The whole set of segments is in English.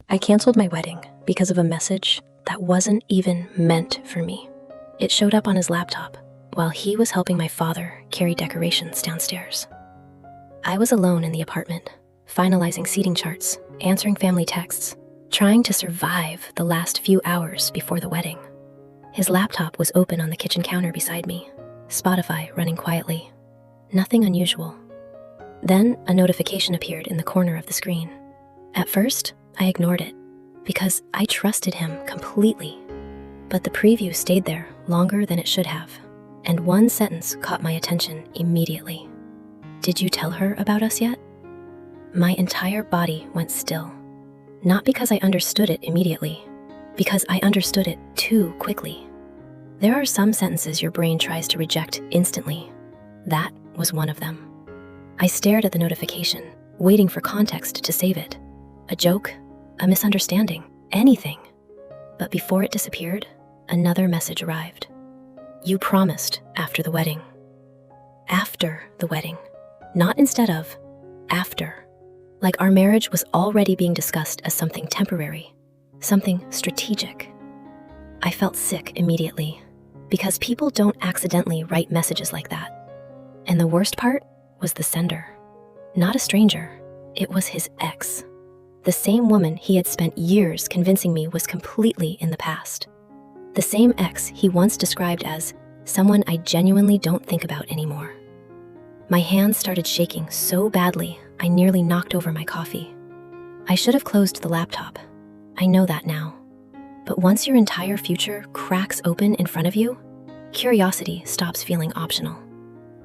I canceled my wedding because of a message that wasn't even meant for me. It showed up on his laptop while he was helping my father carry decorations downstairs. I was alone in the apartment, finalizing seating charts, answering family texts, trying to survive the last few hours before the wedding. His laptop was open on the kitchen counter beside me, Spotify running quietly. Nothing unusual. Then a notification appeared in the corner of the screen. At first, I ignored it because I trusted him completely. But the preview stayed there longer than it should have, and one sentence caught my attention immediately. "Did you tell her about us yet?" My entire body went still. Not because I understood it immediately, because I understood it too quickly. There are some sentences your brain tries to reject instantly. That was one of them. I stared at the notification, waiting for context to save it. A joke, a misunderstanding, anything. But before it disappeared, another message arrived. "You promised after the wedding." After the wedding. Not instead of, after. Like our marriage was already being discussed as something temporary, something strategic. I felt sick immediately, because people don't accidentally write messages like that. And the worst part was the sender. Not a stranger, it was his ex. The same woman he had spent years convincing me was completely in the past. The same ex he once described as someone I genuinely don't think about anymore. My hands started shaking so badly, I nearly knocked over my coffee. I should have closed the laptop. I know that now. But once your entire future cracks open in front of you, curiosity stops feeling optional.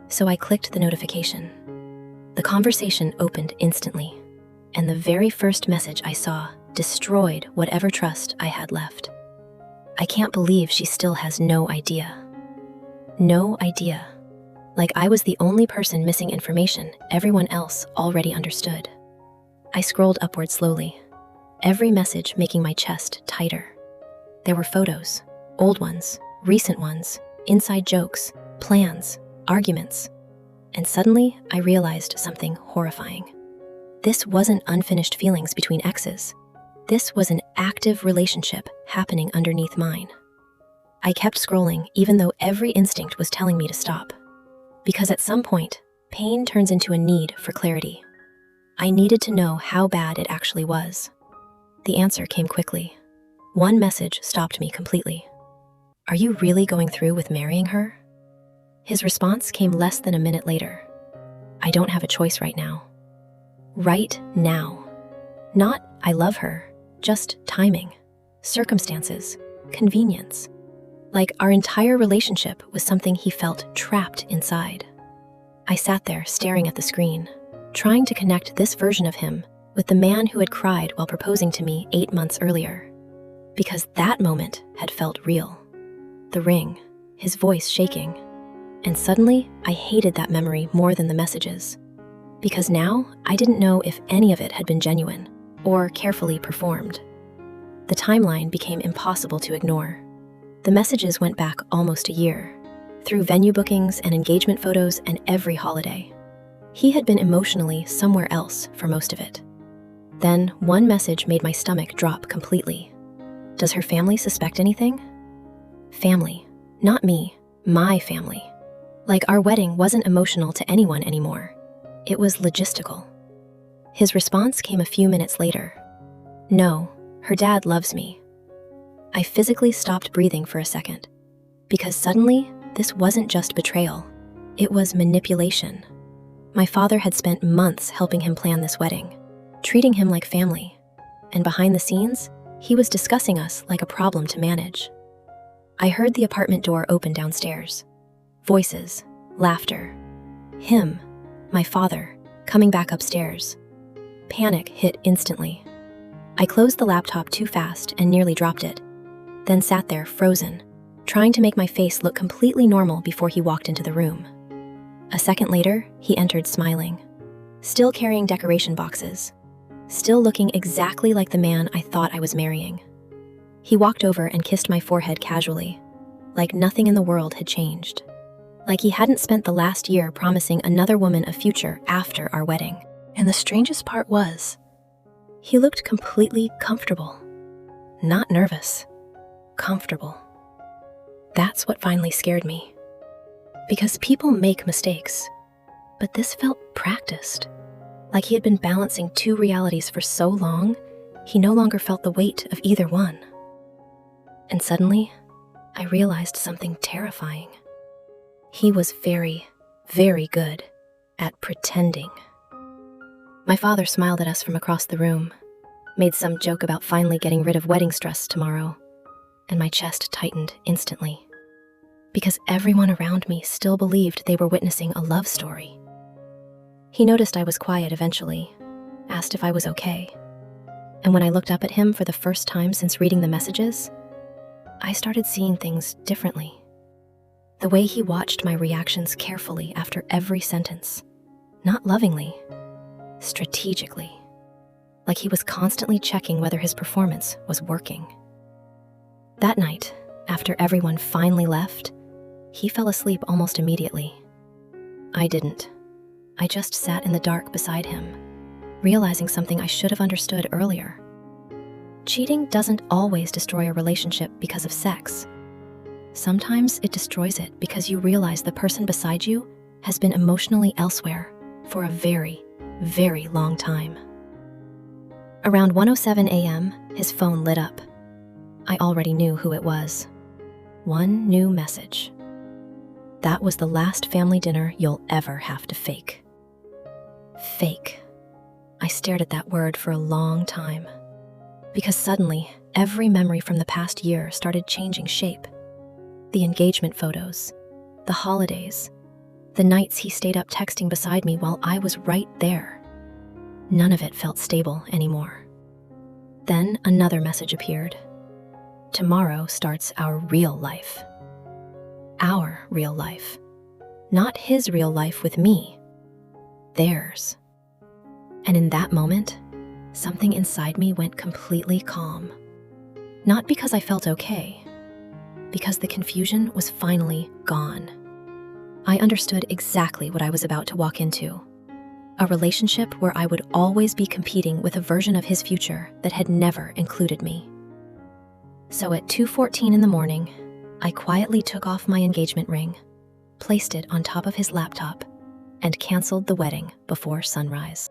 So I clicked the notification. The conversation opened instantly, and the very first message I saw destroyed whatever trust I had left. "I can't believe she still has no idea." No idea. Like I was the only person missing information everyone else already understood. I scrolled upward slowly, every message making my chest tighter. There were photos, old ones, recent ones, inside jokes, plans, arguments. And suddenly, I realized something horrifying. This wasn't unfinished feelings between exes. This was an active relationship happening underneath mine. I kept scrolling even though every instinct was telling me to stop. Because at some point, pain turns into a need for clarity. I needed to know how bad it actually was. The answer came quickly. One message stopped me completely. "Are you really going through with marrying her?" His response came less than a minute later. "I don't have a choice right now." Right now. Not, "I love her," just timing, circumstances, convenience. Like our entire relationship was something he felt trapped inside. I sat there staring at the screen, trying to connect this version of him with the man who had cried while proposing to me 8 months earlier. Because that moment had felt real. The ring, his voice shaking. And suddenly, I hated that memory more than the messages. Because now, I didn't know if any of it had been genuine or carefully performed. The timeline became impossible to ignore. The messages went back almost a year, through venue bookings and engagement photos and every holiday. He had been emotionally somewhere else for most of it. Then, one message made my stomach drop completely. Does her family suspect anything? Family, not me, my family. Like our wedding wasn't emotional to anyone anymore. It was logistical. His response came a few minutes later. "No, her dad loves me." I physically stopped breathing for a second, because suddenly, this wasn't just betrayal. It was manipulation. My father had spent months helping him plan this wedding, treating him like family. And behind the scenes, he was discussing us like a problem to manage. I heard the apartment door open downstairs. Voices, laughter. Him, my father, coming back upstairs. Panic hit instantly. I closed the laptop too fast and nearly dropped it, then sat there frozen, trying to make my face look completely normal before he walked into the room. A second later, he entered smiling, still carrying decoration boxes, still looking exactly like the man I thought I was marrying. He walked over and kissed my forehead casually, like nothing in the world had changed. Like he hadn't spent the last year promising another woman a future after our wedding. And the strangest part was, He looked completely comfortable. Not nervous. Comfortable. That's what finally scared me. Because people make mistakes, but this felt practiced. Like he had been balancing two realities for so long, he no longer felt the weight of either one. And suddenly, I realized something terrifying. He was very, very good at pretending. My father smiled at us from across the room, made some joke about finally getting rid of wedding stress tomorrow, and my chest tightened instantly. Because everyone around me still believed they were witnessing a love story. He noticed I was quiet eventually, asked if I was okay. And when I looked up at him for the first time since reading the messages, I started seeing things differently. The way he watched my reactions carefully after every sentence, not lovingly, strategically, like he was constantly checking whether his performance was working. That night, after everyone finally left, he fell asleep almost immediately. I didn't. I just sat in the dark beside him, realizing something I should have understood earlier. Cheating doesn't always destroy a relationship because of sex. Sometimes it destroys it because you realize the person beside you has been emotionally elsewhere for a very, very long time. Around 1:07 a.m., his phone lit up. I already knew who it was. One new message. That was the last family dinner you'll ever have to fake. Fake. I stared at that word for a long time. Because suddenly, every memory from the past year started changing shape. The engagement photos, the holidays, the nights he stayed up texting beside me while I was right there. None of it felt stable anymore. Then another message appeared. Tomorrow starts our real life. Our real life. Not his real life with me. Theirs. And in that moment, something inside me went completely calm. Not because I felt okay, because the confusion was finally gone. I understood exactly what I was about to walk into. A relationship where I would always be competing with a version of his future that had never included me. So at 2:14 in the morning, I quietly took off my engagement ring, placed it on top of his laptop, and canceled the wedding before sunrise.